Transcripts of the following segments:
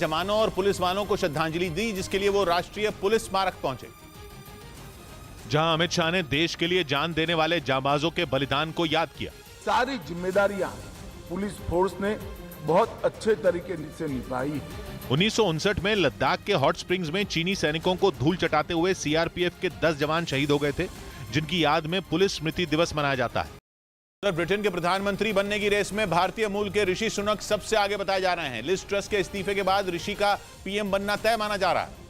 जवानों और पुलिस वालों को श्रद्धांजलि दी, जिसके लिए वो राष्ट्रीय पुलिस स्मारक पहुंचे, जहां अमित शाह ने देश के लिए जान देने वाले जांबाजों के बलिदान को याद किया। सारी जिम्मेदारियां पुलिस फोर्स ने बहुत अच्छे तरीके से निभाई। 1959 में लद्दाख के हॉट स्प्रिंग्स में चीनी सैनिकों को धूल चटाते हुए सीआरपीएफ के 10 जवान शहीद हो गए थे, जिनकी याद में पुलिस स्मृति दिवस मनाया जाता है। ब्रिटेन के प्रधानमंत्री बनने की रेस में भारतीय मूल के ऋषि सुनक सबसे आगे बताए जा रहे हैं। लिज ट्रस के इस्तीफे के बाद ऋषि का पीएम बनना तय माना जा रहा है।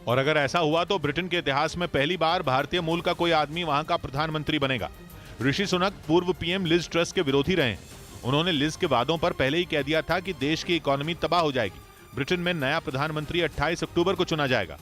और अगर ऐसा हुआ तो ब्रिटेन के इतिहास में पहली बार भारतीय मूल का कोई आदमी वहां का प्रधानमंत्री बनेगा। ऋषि सुनक पूर्व पीएम लिज ट्रस के विरोधी रहे हैं। उन्होंने लिज के वादों पर पहले ही कह दिया था कि देश की इकोनॉमी तबाह हो जाएगी। ब्रिटेन में नया प्रधानमंत्री 28 अक्टूबर को चुना जाएगा।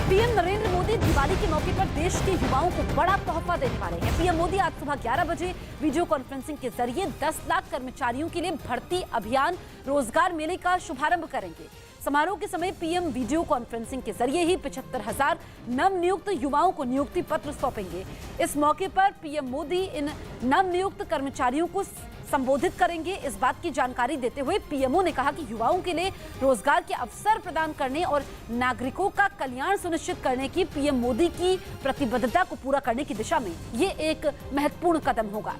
पीएम नरेंद्र मोदी दिवाली के मौके पर देश के युवाओं को बड़ा तोहफा देने वाले हैं। पीएम मोदी आज सुबह 11 बजे वीडियो कॉन्फ्रेंसिंग के जरिए 10 लाख कर्मचारियों के लिए भर्ती अभियान रोजगार मेले का शुभारंभ करेंगे। समारोह के समय पीएम वीडियो कॉन्फ्रेंसिंग के जरिए ही 75,000 नवनियुक्त युवाओं को नियुक्ति पत्र सौंपेंगे। इस मौके पर पीएम मोदी इन नवनियुक्त कर्मचारियों को संबोधित करेंगे। इस बात की जानकारी देते हुए पीएमओ ने कहा कि युवाओं के लिए रोजगार के अवसर प्रदान करने और नागरिकों का कल्याण सुनिश्चित करने की पीएम मोदी की प्रतिबद्धता को पूरा करने की दिशा में ये एक महत्वपूर्ण कदम होगा।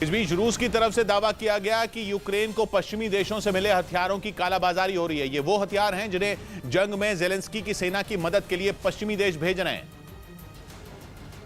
इस बीच रूस की तरफ से दावा किया गया कि यूक्रेन को पश्चिमी देशों से मिले हथियारों की कालाबाजारी हो रही है। ये वो हथियार हैं जिन्हें जंग में जेलेंस्की की सेना की मदद के लिए पश्चिमी देश भेज रहे हैं।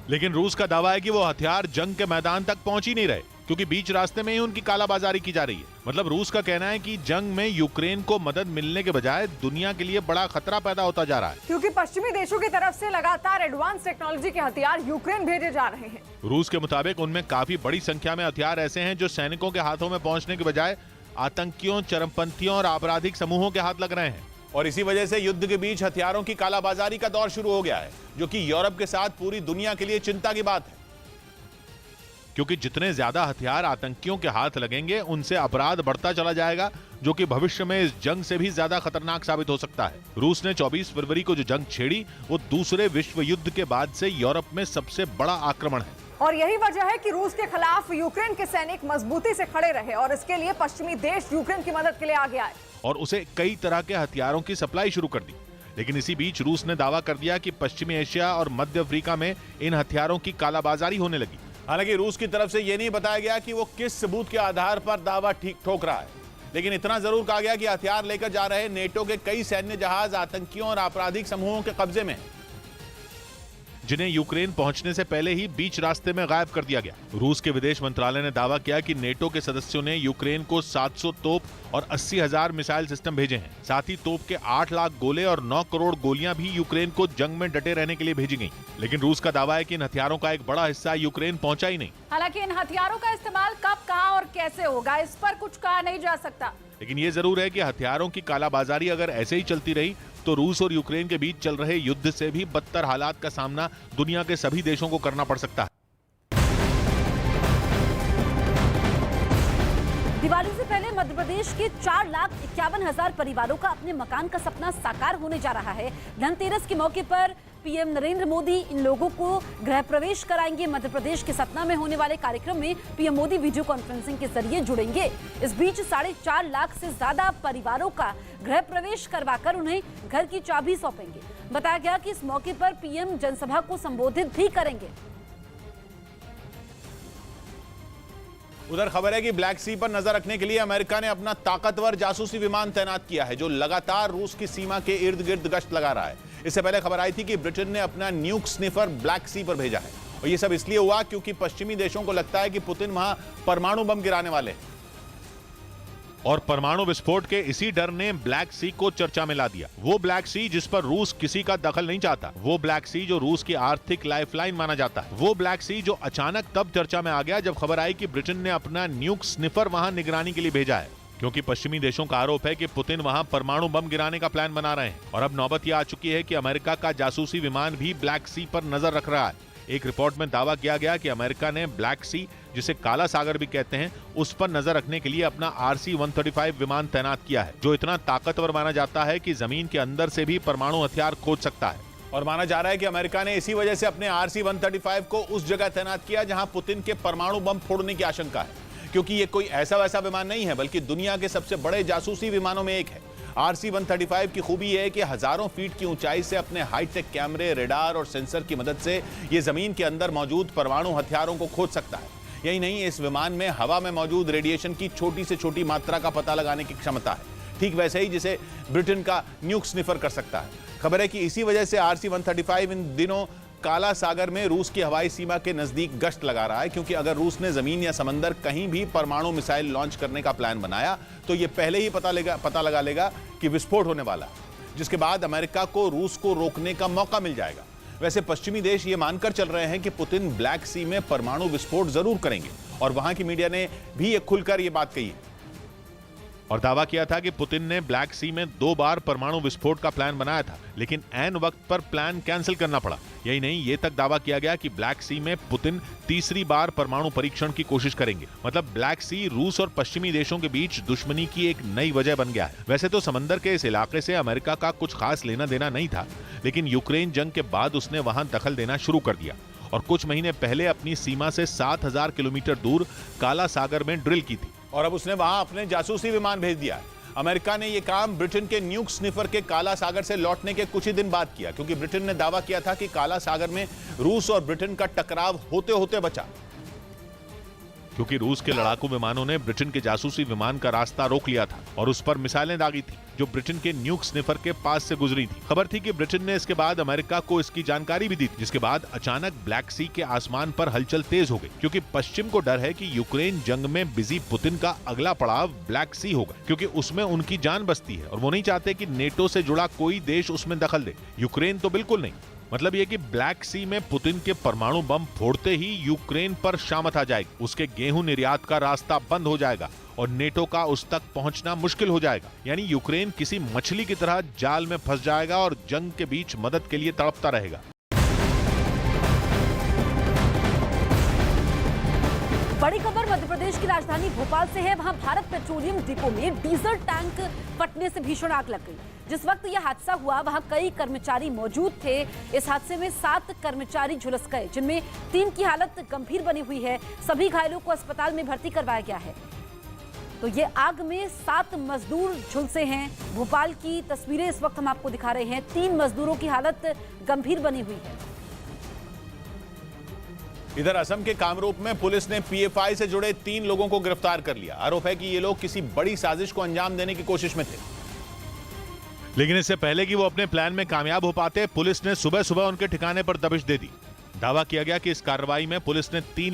लेकिन रूस का दावा है कि वो हथियार जंग के मैदान तक पहुंच ही नहीं रहे, क्योंकि बीच रास्ते में ही उनकी कालाबाजारी की जा रही है। मतलब रूस का कहना है कि जंग में यूक्रेन को मदद मिलने के बजाय दुनिया के लिए बड़ा खतरा पैदा होता जा रहा है, क्योंकि पश्चिमी देशों की तरफ से लगातार एडवांस टेक्नोलॉजी के हथियार यूक्रेन भेजे जा रहे हैं। रूस के मुताबिक उनमें काफी बड़ी संख्या में हथियार ऐसे हैं जो सैनिकों के हाथों में पहुंचने के बजाय आतंकियों, चरमपंथियों और आपराधिक समूहों के हाथ लग रहे हैं। और इसी वजह से युद्ध के बीच हथियारों की कालाबाजारी का दौर शुरू हो गया है, जो कि यूरोप के साथ पूरी दुनिया के लिए चिंता की बात है। क्योंकि जितने ज्यादा हथियार आतंकियों के हाथ लगेंगे, उनसे अपराध बढ़ता चला जाएगा, जो कि भविष्य में इस जंग से भी ज्यादा खतरनाक साबित हो सकता है। रूस ने 24 फरवरी को जो जंग छेड़ी, वो दूसरे विश्व युद्ध के बाद से यूरोप में सबसे बड़ा आक्रमण है। और यही वजह है कि रूस के खिलाफ यूक्रेन के सैनिक मजबूती से खड़े रहे और इसके लिए पश्चिमी देश यूक्रेन की मदद के लिए आगे आए और उसे कई तरह के हथियारों की सप्लाई शुरू कर दी। लेकिन इसी बीच रूस ने दावा कर दिया कि पश्चिमी एशिया और मध्य अफ्रीका में इन हथियारों की कालाबाजारी होने लगी। हालांकि रूस की तरफ से यह नहीं बताया गया कि वो किस सबूत के आधार पर दावा ठीक ठोक रहा है, लेकिन इतना जरूर कहा गया कि हथियार लेकर जा रहे नेटो के कई सैन्य जहाज आतंकियों और आपराधिक समूहों के कब्जे में हैं, जिन्हें यूक्रेन पहुंचने से पहले ही बीच रास्ते में गायब कर दिया गया। रूस के विदेश मंत्रालय ने दावा किया कि नेटो के सदस्यों ने यूक्रेन को 700 तोप और 80,000 मिसाइल सिस्टम भेजे हैं। साथ ही तोप के 8 लाख गोले और 9 करोड़ गोलियां भी यूक्रेन को जंग में डटे रहने के लिए भेजी गई। लेकिन रूस का दावा है कि इन हथियारों का एक बड़ा हिस्सा यूक्रेन पहुंचा ही नहीं। हालांकि इन हथियारों का इस्तेमाल कब, कहां और कैसे होगा, इस पर कुछ कहा नहीं जा सकता। लेकिन ये जरूर है कि हथियारों की कालाबाजारी अगर ऐसे ही चलती रही तो रूस और यूक्रेन के बीच चल रहे युद्ध से भी बदतर हालात का सामना दुनिया के सभी देशों को करना पड़ सकता है। दिवाली से पहले मध्य प्रदेश के 4,51,000 परिवारों का अपने मकान का सपना साकार होने जा रहा है। धनतेरस के मौके पर पीएम नरेंद्र मोदी इन लोगों को गृह प्रवेश कराएंगे। मध्य प्रदेश के सतना में होने वाले कार्यक्रम में पीएम मोदी वीडियो कॉन्फ्रेंसिंग के जरिए जुड़ेंगे। इस बीच 4.5 लाख से ज्यादा परिवारों का गृह प्रवेश करवाकर उन्हें घर की चाबी सौंपेंगे। बताया गया कि इस मौके पर पीएम जनसभा को संबोधित भी करेंगे। उधर खबर है कि ब्लैक सी पर नजर रखने के लिए अमेरिका ने अपना ताकतवर जासूसी विमान तैनात किया है, जो लगातार रूस की सीमा के इर्द गिर्द गश्त लगा रहा है। इससे पहले खबर आई थी कि ब्रिटेन ने अपना न्यूक स्निफर ब्लैक सी पर भेजा है, और यह सब इसलिए हुआ क्योंकि पश्चिमी देशों को लगता है कि पुतिन वहां परमाणु बम गिराने वाले हैं। और परमाणु विस्फोट के इसी डर ने ब्लैक सी को चर्चा में ला दिया। वो ब्लैक सी जिस पर रूस किसी का दखल नहीं चाहता, वो ब्लैक सी जो रूस की आर्थिक लाइफलाइन माना जाता है, वो ब्लैक सी जो अचानक तब चर्चा में आ गया जब खबर आई कि ब्रिटेन ने अपना न्यूक स्निफर वहां निगरानी के लिए भेजा है, क्योंकि पश्चिमी देशों का आरोप है कि पुतिन वहां परमाणु बम गिराने का प्लान बना रहे हैं। और अब नौबत यह आ चुकी है कि अमेरिका का जासूसी विमान भी ब्लैक सी पर नजर रख रहा है। एक रिपोर्ट में दावा किया गया कि अमेरिका ने ब्लैक सी, जिसे काला सागर भी कहते हैं, उस पर नजर रखने के लिए अपना RC-135 विमान तैनात किया है, जो इतना ताकतवर माना जाता है कि जमीन के अंदर से भी परमाणु हथियार खोज सकता है। और माना जा रहा है कि अमेरिका ने इसी वजह से अपने RC-135 को उस जगह तैनात किया जहां पुतिन के परमाणु बम फोड़ने की आशंका है, क्योंकि ये कोई ऐसा वैसा विमान नहीं है, बल्कि दुनिया के सबसे बड़े जासूसी विमानों में एक है। RC-135 की खूबी यह है कि हजारों फीट की ऊंचाई से अपने हाईटेक कैमरे, रेडार और सेंसर की मदद से यह जमीन के अंदर मौजूद परमाणु हथियारों को खोज सकता है। यही नहीं, इस विमान में हवा में मौजूद रेडिएशन की छोटी से छोटी मात्रा का पता लगाने की क्षमता है, ठीक वैसे ही जिसे ब्रिटेन का न्यूक स्निफर कर सकता है। खबर है कि इसी वजह से RC-135 इन दिनों काला सागर में रूस की हवाई सीमा के नजदीक गश्त लगा रहा है, क्योंकि अगर रूस ने जमीन या समंदर कहीं भी परमाणु मिसाइल लॉन्च करने का प्लान बनाया तो यह पहले ही पता लगा लेगा कि विस्फोट होने वाला है, जिसके बाद अमेरिका को रूस को रोकने का मौका मिल जाएगा। वैसे पश्चिमी देश ये मानकर चल रहे हैं कि पुतिन ब्लैक सी में परमाणु विस्फोट जरूर करेंगे, और वहां की मीडिया ने भी ये खुलकर ये बात कही है और दावा किया था कि पुतिन ने ब्लैक सी में 2 बार परमाणु विस्फोट का प्लान बनाया था, लेकिन ऐन वक्त पर प्लान कैंसिल करना पड़ा। यही नहीं, ये तक दावा किया गया कि ब्लैक सी में पुतिन तीसरी बार परमाणु परीक्षण की कोशिश करेंगे। मतलब ब्लैक सी रूस और पश्चिमी देशों के बीच दुश्मनी की एक नई वजह बन गया है। वैसे तो समंदर के इस इलाके से अमेरिका का कुछ खास लेना देना नहीं था, लेकिन यूक्रेन जंग के बाद उसने वहां दखल देना शुरू कर दिया और कुछ महीने पहले अपनी सीमा से 7000 किलोमीटर दूर काला सागर में ड्रिल की थी। और अब उसने वहां अपने जासूसी विमान भेज दिया है। अमेरिका ने यह काम ब्रिटेन के न्यूक स्निफर के काला सागर से लौटने के कुछ ही दिन बाद किया, क्योंकि ब्रिटेन ने दावा किया था कि काला सागर में रूस और ब्रिटेन का टकराव होते होते बचा, क्योंकि रूस के लड़ाकू विमानों ने ब्रिटेन के जासूसी विमान का रास्ता रोक लिया था और उस पर मिसाइलें दागी थी जो ब्रिटेन के न्यूक स्निफर के पास से गुजरी थी। खबर थी कि ब्रिटेन ने इसके बाद अमेरिका को इसकी जानकारी भी दी थी, जिसके बाद अचानक ब्लैक सी के आसमान पर हलचल तेज हो गई, क्योंकि पश्चिम को डर है कि यूक्रेन जंग में बिजी पुतिन का अगला पड़ाव ब्लैक सी होगा, क्योंकि उसमें उनकी जान बसती है और वो नहीं चाहते कि नेटो से जुड़ा कोई देश उसमें दखल दे। यूक्रेन तो बिल्कुल नहीं। मतलब ये कि ब्लैक सी में पुतिन के परमाणु बम फोड़ते ही यूक्रेन पर शामत आ जाएगी, उसके गेहूं निर्यात का रास्ता बंद हो जाएगा और नेटो का उस तक पहुंचना मुश्किल हो जाएगा। यानी यूक्रेन किसी मछली की तरह जाल में फंस जाएगा और जंग के बीच मदद के लिए तड़पता रहेगा। बड़ी खबर मध्य प्रदेश की राजधानी भोपाल से है। वहां भारत पेट्रोलियम डिपो में डीजल टैंक फटने से भीषण आग लग गई। जिस वक्त यह हादसा हुआ वहां कई कर्मचारी मौजूद थे। इस हादसे में 7 कर्मचारी झुलस गए, जिनमें 3 की हालत गंभीर बनी हुई है। सभी घायलों को अस्पताल में भर्ती करवाया गया है। तो ये आग में 7 मजदूर झुलसे हैं। भोपाल की तस्वीरें इस वक्त हम आपको दिखा रहे हैं। 3 मजदूरों की हालत गंभीर बनी हुई है। इधर असम के कामरूप में पुलिस ने PFI से जुड़े 3 लोगों को गिरफ्तार कर लिया। आरोप है कि ये लोग किसी बड़ी साजिश को अंजाम देने की कोशिश में थे, लेकिन इससे पहले कि वो अपने प्लान में कामयाब हो पाते, पुलिस ने सुबह सुबह उनके ठिकाने पर दबिश दे दी। दावा किया गया कि इस कार्रवाई में पुलिस ने 3